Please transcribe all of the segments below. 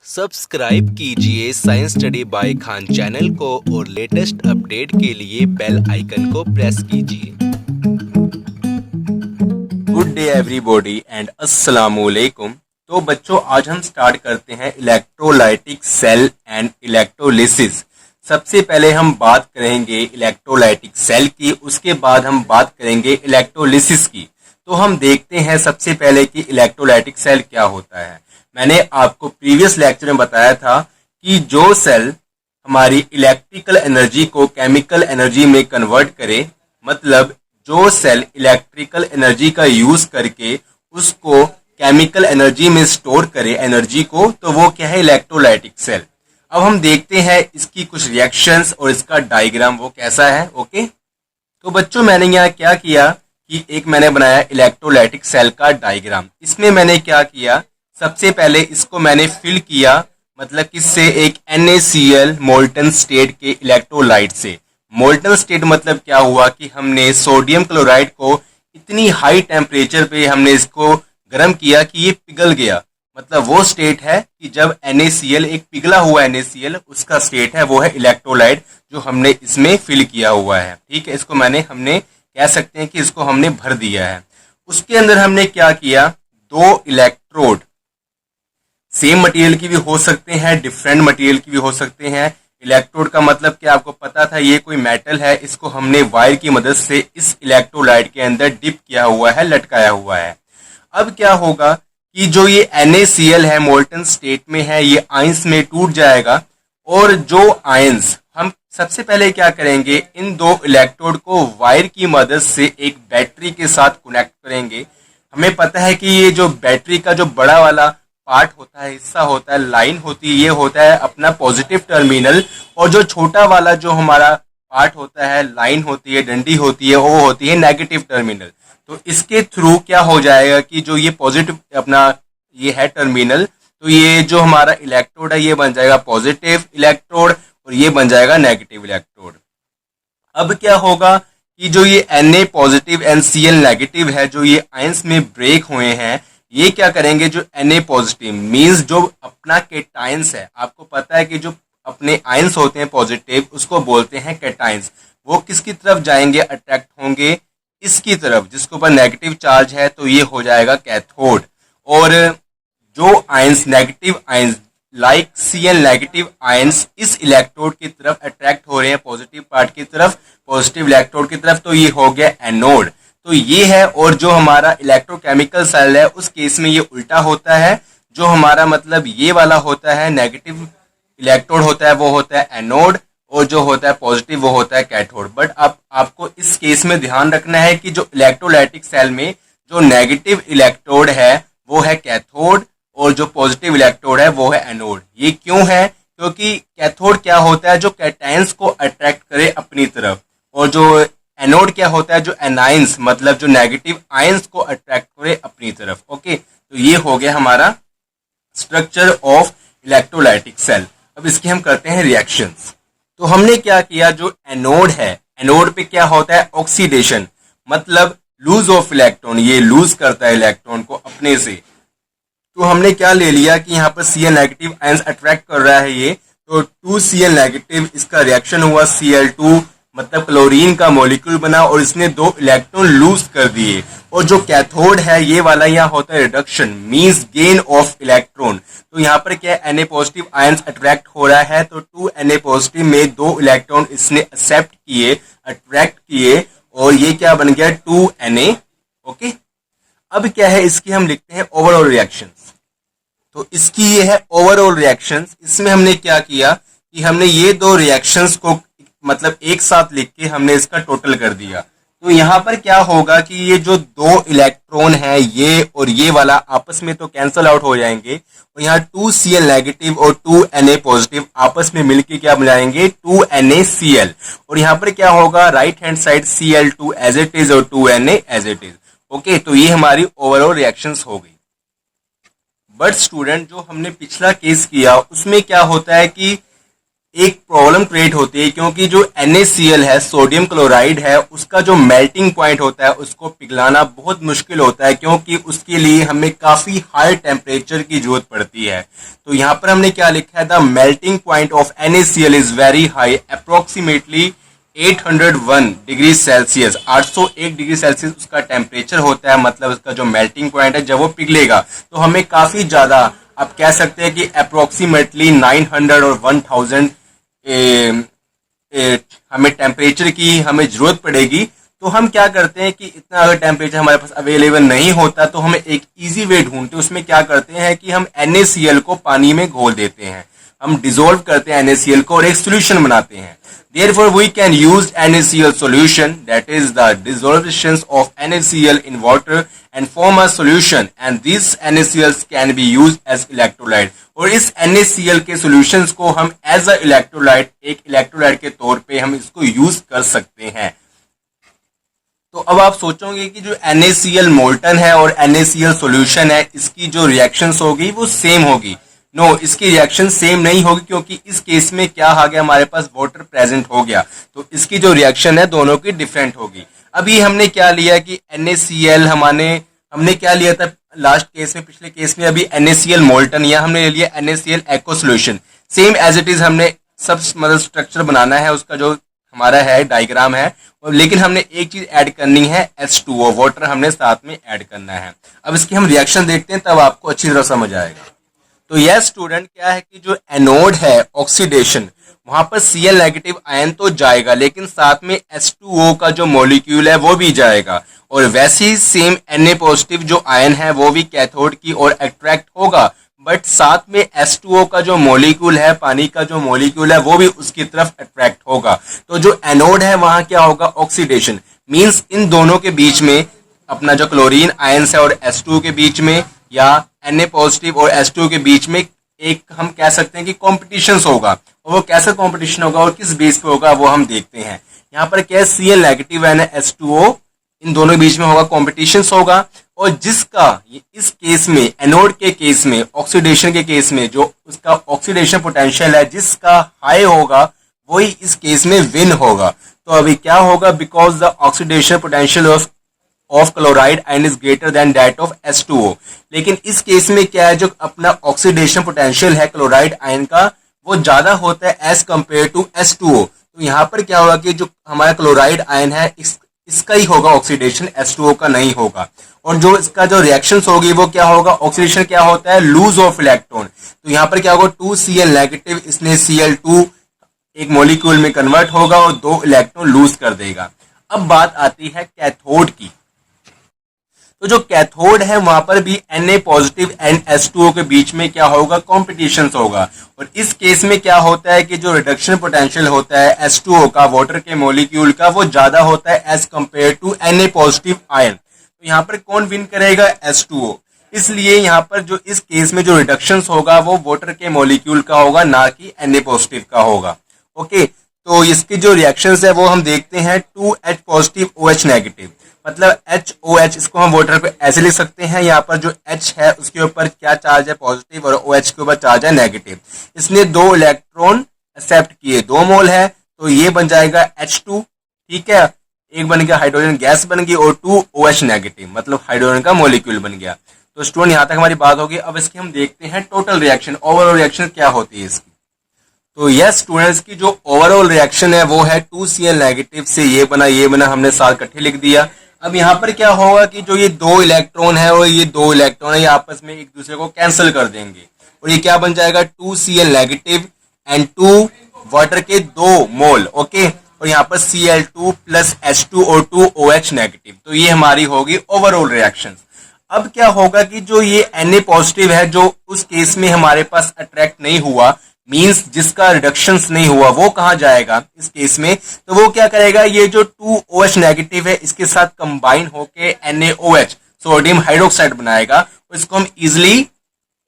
Subscribe कीजिए science study bye Khan channel को और लेटेस्ट अपडेट के लिए बेल आइकन को प्रेस कीजिए। गुड डे एवरीबॉडी एंड अस्सलामुअलैकुम। तो बच्चों, आज हम स्टार्ट करते हैं इलेक्ट्रोलाइटिक सेल एंड इलेक्ट्रोलिसिस। सबसे पहले हम बात करेंगे इलेक्ट्रोलाइटिक सेल की, उसके बाद हम बात करेंगे इलेक्ट्रोलिसिस की। तो हम देखते हैं सबसे पहले कि इलेक्ट्रोलाइटिक सेल क्या होता है। मैंने आपको प्रीवियस लेक्चर में बताया था कि जो सेल हमारी इलेक्ट्रिकल एनर्जी को केमिकल एनर्जी में कन्वर्ट करे, मतलब जो सेल इलेक्ट्रिकल एनर्जी का यूज करके उसको केमिकल एनर्जी में स्टोर करे एनर्जी को, तो वो क्या है, इलेक्ट्रोलाइटिक सेल। अब हम देखते हैं इसकी कुछ रिएक्शंस और इसका डायग्राम वो कैसा है। ओके, तो बच्चों मैंने यहाँ क्या किया कि एक मैंने बनाया इलेक्ट्रोलाइटिक सेल का डायग्राम। इसमें मैंने क्या किया, सबसे पहले इसको मैंने फिल किया, मतलब किससे, एक NaCl मोल्टन स्टेट के इलेक्ट्रोलाइट से। मोल्टन स्टेट मतलब क्या हुआ कि हमने सोडियम क्लोराइड को इतनी हाई टेम्परेचर पे हमने इसको गर्म किया कि ये पिघल गया। मतलब वो स्टेट है कि जब NaCl, एक पिघला हुआ NaCl, उसका स्टेट है, वो है इलेक्ट्रोलाइट जो हमने इसमें फिल किया हुआ है। ठीक है, इसको हमने कह सकते हैं कि इसको हमने भर दिया है। उसके अंदर हमने क्या किया, दो इलेक्ट्रोड, सेम मटेरियल की भी हो सकते हैं, डिफरेंट मटेरियल की भी हो सकते हैं। इलेक्ट्रोड का मतलब क्या आपको पता था, ये कोई मेटल है, इसको हमने वायर की मदद से इस इलेक्ट्रोलाइट के अंदर डिप किया हुआ है, लटकाया हुआ है। अब क्या होगा कि जो ये NaCl है, मोल्टन स्टेट में है, ये आयंस में टूट जाएगा, और जो आयंस, हम सबसे पहले क्या करेंगे, इन दो इलेक्ट्रोड को वायर की मदद से एक बैटरी के साथ कनेक्ट करेंगे। हमें पता है कि ये जो बैटरी का जो बड़ा वाला पार्ट होता है, हिस्सा होता है, लाइन होती है, ये होता है अपना पॉजिटिव टर्मिनल, और जो छोटा वाला जो हमारा पार्ट होता है, लाइन होती है, डंडी होती है, वो होती है नेगेटिव टर्मिनल। तो इसके थ्रू क्या हो जाएगा कि जो ये पॉजिटिव अपना ये है टर्मिनल, तो ये जो हमारा इलेक्ट्रोड है ये बन जाएगा पॉजिटिव इलेक्ट्रोड और ये बन जाएगा नेगेटिव इलेक्ट्रोड। अब क्या होगा कि जो ये Na पॉजिटिव NCl नेगेटिव है, जो ये आयंस में ब्रेक हुए हैं, ये क्या करेंगे, जो Na पॉजिटिव मींस जो अपना कैटायंस है, आपको पता है कि जो अपने आयंस होते हैं पॉजिटिव, उसको बोलते हैं कैटायंस। वो किसकी तरफ जाएंगे, अट्रैक्ट होंगे इसकी तरफ, जिसके ऊपर नेगेटिव चार्ज है, तो ये हो जाएगा कैथोड। और जो ions, negative ions like Cl negative ions इस इलेक्ट्रोड की तरफ अट्रैक्ट हो रहे हैं, पॉजिटिव पार्ट की तरफ, पॉजिटिव इलेक्ट्रोड की तरफ, तो ये हो गया एनोड। तो ये है, और जो हमारा इलेक्ट्रोकेमिकल सेल है उस केस में ये उल्टा होता है। जो हमारा मतलब ये वाला होता है, नेगेटिव इलेक्ट्रोड होता है, वो होता है एनोड, और जो होता है पॉजिटिव वो होता है कैथोड। बट अब आपको इस केस में ध्यान रखना है कि जो इलेक्ट्रोलाइटिक सेल में जो नेगेटिव इलेक्ट्रोड है वो है कैथोड, और जो पॉजिटिव इलेक्ट्रोड है वो है एनोड। ये क्यों है, क्योंकि कैथोड क्या होता है, जो कैटायंस को अट्रैक्ट करे अपनी तरफ, और जो एनोड क्या होता है, जो एनायंस मतलब जो नेगेटिव आयंस को अट्रैक्ट करे अपनी तरफ। ओके, तो ये हो गया हमारा स्ट्रक्चर ऑफ इलेक्ट्रोलाइटिक सेल। अब इसके हम करते हैं रिएक्शंस। तो हमने क्या किया, जो एनोड है, एनोड पे क्या होता है, ऑक्सीडेशन, मतलब लूज ऑफ इलेक्ट्रॉन, ये लूज करता है इलेक्ट्रॉन को अपने से। तो हमने क्या ले लिया कि यहाँ पर Cl नेगेटिव आयंस अट्रैक्ट कर रहा है ये, तो 2Cl नेगेटिव, इसका रिएक्शन हुआ Cl2, मतलब क्लोरीन का मॉलिक्यूल बना, और इसने दो इलेक्ट्रॉन लूज कर दिए। और जो कैथोड है ये वाला, यहाँ होता है reduction, means gain of electron. तो यहाँ पर क्या है, Na पॉजिटिव आयंस अट्रैक्ट हो रहा है, तो 2Na पॉजिटिव में दो इलेक्ट्रॉन इसने एक्सेप्ट किए, अट्रैक्ट किए, और ये क्या बन गया, 2Na। ओके, अब क्या है, इसकी हम लिखते हैं ओवरऑल रिएक्शंस। तो इसकी ये है ओवरऑल रिएक्शंस। इसमें हमने क्या किया कि हमने ये दो रिएक्शंस को मतलब एक साथ लिख के हमने इसका टोटल कर दिया। तो यहाँ पर क्या होगा कि ये जो दो इलेक्ट्रॉन है, ये और ये वाला आपस में तो कैंसल आउट हो जाएंगे, और यहाँ 2Cl नेगेटिव और 2Na पॉजिटिव आपस में मिलके क्या बन जाएंगे, 2NaCl। और यहाँ पर क्या होगा, right hand side Cl2 as it is और 2Na as it is. Okay, तो ये हमारी ओवरऑल रिएक्शंस हो गई। बट स्टूडेंट, जो हमने पिछला केस किया उसमें क्या होता है कि एक प्रॉब्लम क्रिएट होती है, क्योंकि जो NaCl है, सोडियम क्लोराइड है, उसका जो मेल्टिंग पॉइंट होता है उसको पिघलाना बहुत मुश्किल होता है, क्योंकि उसके लिए हमें काफी हाई टेम्परेचर की जरूरत पड़ती है। तो यहाँ पर हमने क्या लिखा है, the melting point of NaCl is very high, approximately 801 degree Celsius, 801 degree Celsius उसका टेम्परेचर होता है। मतलब उसका जो मेल्टिंग पॉइंट है, जब वो पिघलेगा तो हमें काफी ज्यादा, आप कह सकते हैं कि अप्रोक्सीमेटली 900 और 1000 हमें टेम्परेचर की हमें जरूरत पड़ेगी। तो हम क्या करते हैं कि इतना अगर टेम्परेचर हमारे पास अवेलेबल नहीं होता तो हम एक इजी वे ढूंढते हैं। उसमें क्या करते हैं कि हम NaCl को पानी में घोल देते हैं, हम डिसोल्व करते हैं NaCl को और एक सोल्यूशन बनाते हैं। Therefore, we can use NaCl solution, that is the dissolutions of NaCl in water and form a solution, and these NaCls can be used as electrolyte. और इस NaCl के solutions को हम as a electrolyte, एक electrolyte के तौर पे हम इसको use कर सकते हैं। तो अब आप सोचोगे कि जो NaCl मोल्टन है और NaCl सॉल्यूशन है, इसकी जो रिएक्शंस होगी वो सेम होगी। नो, इसकी रिएक्शन सेम नहीं होगी, क्योंकि इस केस में क्या आ गया, हमारे पास वाटर प्रेजेंट हो गया, तो इसकी जो रिएक्शन है दोनों की डिफरेंट होगी। अभी हमने क्या लिया कि NaCl हमने क्या लिया था लास्ट केस में, पिछले केस में अभी NaCl मोल्टन, या हमने ले लिया NaCl aqua solution. Same as it is हमने सब मतलब स्ट्रक्चर बनाना है, उसका जो हमारा है डायग्राम है, लेकिन हमने एक चीज ऐड करनी है, H2O वाटर हमने साथ में ऐड करना है। अब इसकी हम रिएक्शन देखते हैं, तब आपको अच्छी तरह समझ आएगा। तो यह स्टूडेंट क्या है कि जो एनोड है ऑक्सीडेशन, वहां पर Cl नेगेटिव आयन तो जाएगा, लेकिन साथ में H2O का जो मॉलिक्यूल है वो भी जाएगा, और वैसे ही सेम Na पॉजिटिव जो आयन है वो भी कैथोड की ओर अट्रैक्ट होगा, बट साथ में H2O का जो मॉलिक्यूल है, पानी का जो मॉलिक्यूल है, वो भी उसकी तरफ अट्रैक्ट होगा। तो जो एनोड है वहां क्या होगा, ऑक्सीडेशन, मींस इन दोनों के बीच में अपना जो क्लोरीन आयंस है और H2O के बीच में, या Na पॉजिटिव और H2O के बीच में एक हम कह सकते हैं कि कॉम्पिटिशन होगा। और वो कैसा कॉम्पिटिशन होगा और किस बेस पे होगा वो हम देखते हैं। यहाँ पर क्या है, Cl नेगेटिव है, H2O, इन दोनों के बीच में होगा कॉम्पिटिशन होगा, और जिसका इस केस में, एनोड के केस में, ऑक्सीडेशन के केस में जो उसका ऑक्सीडेशन पोटेंशियल है जिसका हाई होगा, वही इस केस में विन होगा। तो अभी क्या होगा, because the oxidation potential of chloride ion is greater than that of H2O। लेकिन इस केस में क्या है, जो अपना ऑक्सीडेशन पोटेंशियल है क्लोराइड आयन का, वो ज्यादा होता है एज कंपेयर टू H2O। तो यहाँ पर क्या होगा कि जो हमारा क्लोराइड आयन है इसका ही होगा ऑक्सीडेशन, H2O का नहीं होगा। और जो इसका जो रिएक्शंस होगी वो क्या होगा, ऑक्सीडेशन क्या होता है, लूज ऑफ इलेक्ट्रॉन। तो यहाँ पर क्या होगा, 2Cl नेगेटिव, इसने Cl2 एक मॉलिक्यूल में कन्वर्ट होगा और 2 इलेक्ट्रॉन लूज कर देगा। अब बात आती है कैथोड की। तो जो कैथोड है वहां पर भी Na पॉजिटिव एंड H2O के बीच में क्या होगा, कॉम्पिटिशन होगा। और इस केस में क्या होता है कि जो रिडक्शन पोटेंशियल होता है H2O का, वाटर के मॉलिक्यूल का, वो ज्यादा होता है as compare to Na positive ion. तो यहाँ पर कौन विन करेगा, H2O। इसलिए यहाँ पर जो इस केस में जो रिडक्शन होगा वो वाटर के मॉलिक्यूल का होगा, ना कि Na पॉजिटिव का होगा। ओके, तो इसकी जो रिएक्शंस है वो हम देखते हैं, 2H पॉजिटिव OH नेगेटिव, मतलब HOH, इसको हम वाटर पे ऐसे लिख सकते हैं। यहाँ पर जो H है उसके ऊपर क्या चार्ज है, पॉजिटिव, और OH के ऊपर चार्ज है नेगेटिव। इसने 2 इलेक्ट्रॉन एक्सेप्ट किए, 2 मोल है, तो ये बन जाएगा H2, ठीक है, एक बन गया हाइड्रोजन गैस बन गई, और 2 OH नेगेटिव, मतलब हाइड्रोजन का मॉलिक्यूल बन गया। तो स्टूडेंट यहाँ तक हमारी बात होगी। अब इसकी हम देखते हैं टोटल रिएक्शन, ओवरऑल रिएक्शन क्या होती है इसकी। तो यस स्टूडेंट्स, की जो ओवरऑल रिएक्शन है वो है 2Cl नेगेटिव से ये बना, हमने साथ इकट्ठे लिख दिया। अब यहाँ पर क्या होगा कि जो ये 2 इलेक्ट्रॉन है और ये 2 इलेक्ट्रॉन है, ये आपस में एक दूसरे को कैंसिल कर देंगे, और ये क्या बन जाएगा, 2Cl नेगेटिव एंड 2 वाटर के 2 मोल, ओके, और यहाँ पर Cl2 प्लस H2 और 2 OH नेगेटिव। तो ये हमारी होगी ओवरऑल रिएक्शन। अब क्या होगा कि जो ये Na पॉजिटिव है, जो उस केस में हमारे पास अट्रैक्ट नहीं हुआ, मींस जिसका रिडक्शंस नहीं हुआ, वो कहाँ जाएगा इस केस में, तो वो क्या करेगा, ये जो 2 OH नेगेटिव है इसके साथ कंबाइन होके NaOH सोडियम हाइड्रोक्साइड बनाएगा, और इसको हम इजिली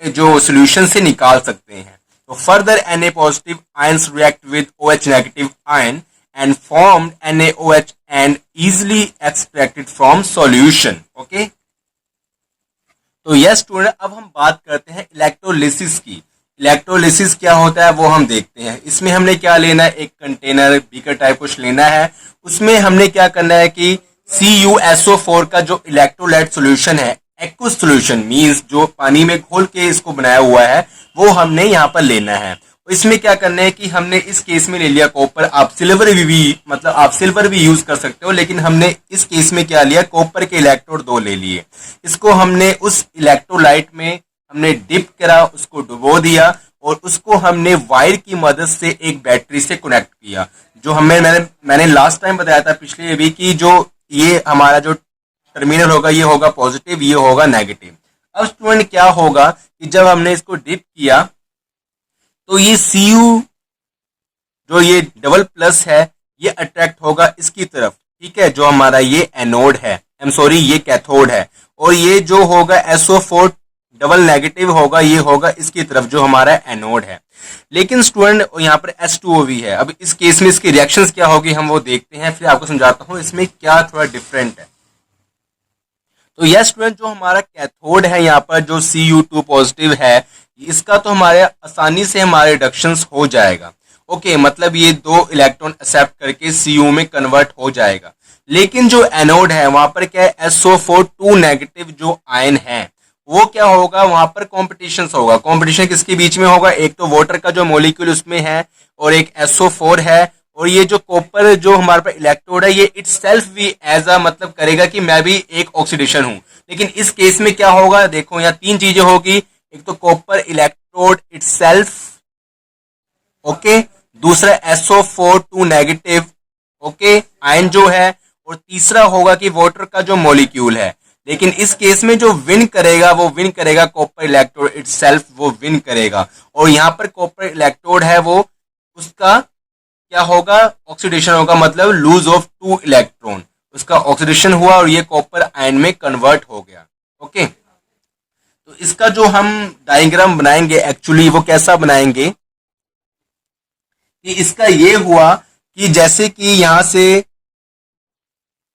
जो सॉल्यूशन से निकाल सकते हैं। तो further Na positive ions react with OH negative ion and formed NaOH and easily extracted from solution. Okay, तो यस स्टूडेंट, अब हम बात करते हैं इलेक्ट्रोलिसिस की। इलेक्ट्रोलिसिस क्या होता है वो हम देखते हैं। इसमें हमने क्या लेना है, एक कंटेनर बीकर टाइप कुछ लेना है। उसमें हमने क्या करना है कि CuSO4 का जो इलेक्ट्रोलाइट सोल्यूशन है, एक्वस सोल्यूशन मींस जो पानी में घोल के इसको बनाया हुआ है, वो हमने यहाँ पर लेना है। इसमें क्या करना है कि हमने इस केस में ले लिया कॉपर। आप सिल्वर भी यूज कर सकते हो, लेकिन हमने इस केस में क्या लिया, कॉपर के इलेक्ट्रोड 2 ले लिए। इसको हमने उस इलेक्ट्रोलाइट में हमने डिप करा, उसको डुबो दिया और उसको हमने वायर की मदद से एक बैटरी से कनेक्ट किया। जो मैंने लास्ट टाइम बताया था पिछले वीक की, जो ये हमारा जो टर्मिनल होगा ये होगा पॉजिटिव, ये होगा नेगेटिव। अब स्टूडेंट क्या होगा कि जब हमने इसको डिप किया तो ये Cu जो ये डबल प्लस है ये अट्रैक्ट होगा इसकी तरफ, ठीक है, जो हमारा ये एनोड है, ये कैथोड है। और ये जो होगा SO4 डबल नेगेटिव होगा, ये होगा इसकी तरफ जो हमारा एनोड है। लेकिन स्टूडेंट यहाँ पर H2O भी है। अब इस केस में इसकी रिएक्शंस क्या होगी हम वो देखते हैं, फिर आपको समझाता हूँ इसमें क्या थोड़ा डिफरेंट है। तो यस स्टूडेंट, जो हमारा कैथोड है यहाँ पर जो Cu2 पॉजिटिव है, इसका तो हमारे आसानी से हमारे रिडक्शंस हो जाएगा। ओके, मतलब ये 2 इलेक्ट्रॉन एक्सेप्ट करके Cu में कन्वर्ट हो जाएगा। लेकिन जो एनोड है वहां पर क्या है, SO4 2 नेगेटिव जो आयन है वो क्या होगा, वहां पर कॉम्पिटिशन होगा। कॉम्पिटिशन किसके बीच में होगा, एक तो वाटर का जो मॉलिक्यूल उसमें है और एक SO4 है। और ये जो कॉपर जो हमारे पास इलेक्ट्रोड है ये इटसेल्फ भी एज अ मतलब करेगा कि मैं भी एक ऑक्सीडेशन हूं। लेकिन इस केस में क्या होगा, देखो यहाँ 3 चीजें होगी। एक तो कॉपर इलेक्ट्रोड इटसेल्फ, ओके, दूसरा SO4 2 नेगेटिव, ओके, आयन जो है, और तीसरा होगा कि वाटर का जो मॉलिक्यूल है। लेकिन इस केस में जो विन करेगा वो विन करेगा कॉपर इलेक्ट्रोड इटसेल्फ, वो विन करेगा। और यहाँ पर कॉपर इलेक्ट्रोड है वो उसका क्या होगा, ऑक्सीडेशन होगा, मतलब लूज ऑफ 2 इलेक्ट्रॉन, उसका ऑक्सीडेशन हुआ और ये कॉपर आयन में कन्वर्ट हो गया। ओके, तो इसका जो हम डायग्राम बनाएंगे एक्चुअली वो कैसा बनाएंगे कि इसका ये हुआ कि जैसे कि यहां से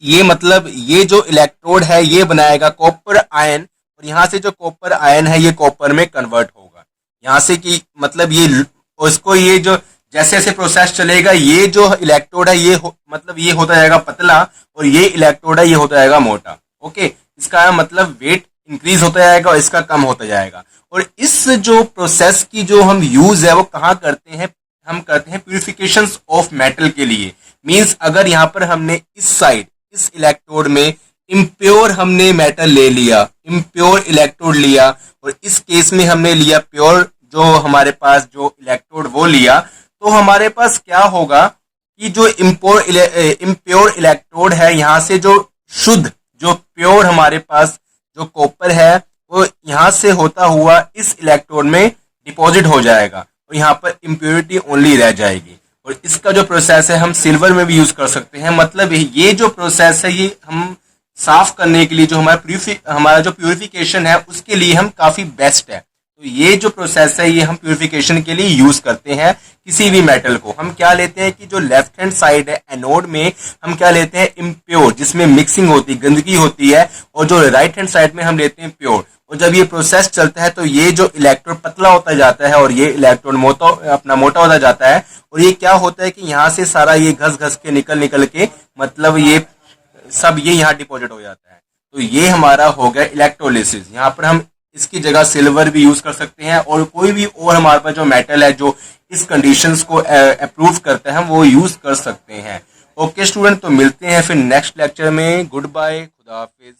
ये मतलब ये जो इलेक्ट्रोड है ये बनाएगा कॉपर आयन, और यहां से जो कॉपर आयन है ये कॉपर में कन्वर्ट होगा। यहां से कि मतलब ये उसको ये जो जैसे जैसे प्रोसेस चलेगा ये जो इलेक्ट्रोड है ये मतलब ये होता जाएगा पतला और ये इलेक्ट्रोड है ये होता जाएगा मोटा। ओके, इसका मतलब वेट इंक्रीज होता जाएगा और इसका कम होता जाएगा। और इस जो प्रोसेस की जो हम यूज है वो कहाँ करते हैं, हम करते हैं प्यूरिफिकेशन ऑफ मेटल के लिए। मींस अगर यहाँ पर हमने इस साइड इस इलेक्ट्रोड में इम्प्योर हमने मेटल ले लिया, इम्प्योर इलेक्ट्रोड लिया, और इस केस में हमने लिया प्योर जो हमारे पास जो इलेक्ट्रोड वो लिया, तो हमारे पास क्या होगा कि जो इम्प्योर इलेक्ट्रोड है यहाँ से जो शुद्ध जो प्योर हमारे पास जो कॉपर है वो यहाँ से होता हुआ इस इलेक्ट्रोड में डिपॉजिट हो जाएगा और यहाँ पर इम्प्योरिटी ओनली रह जाएगी। और इसका जो प्रोसेस है हम सिल्वर में भी यूज कर सकते हैं। मतलब ये जो प्रोसेस है ये हम साफ करने के लिए जो हमारा जो प्यूरिफिकेशन है उसके लिए हम काफी बेस्ट है। तो ये जो प्रोसेस है ये हम प्यूरिफिकेशन के लिए यूज करते हैं किसी भी मेटल को। हम क्या लेते हैं कि जो लेफ्ट हैंड साइड है एनोड में हम क्या लेते हैं, इम्प्योर, जिसमें मिक्सिंग होती है, गंदगी होती है, और जो राइट हैंड साइड में हम लेते हैं प्योर। और जब ये प्रोसेस चलता है तो ये जो इलेक्ट्रोड पतला होता जाता है और ये इलेक्ट्रोड मोटा होता जाता है, और ये क्या होता है कि यहाँ से सारा ये घस घस के निकल के मतलब ये सब ये यहाँ डिपॉजिट हो जाता है। तो ये हमारा हो गया इलेक्ट्रोलिसिस। यहाँ पर हम इसकी जगह सिल्वर भी यूज कर सकते हैं और कोई भी और हमारे पास जो मेटल है जो इस कंडीशंस को अप्रूव करते हैं हम वो यूज कर सकते हैं। ओके स्टूडेंट, तो मिलते हैं फिर नेक्स्ट लेक्चर में। गुड बाय, खुदा हाफिज।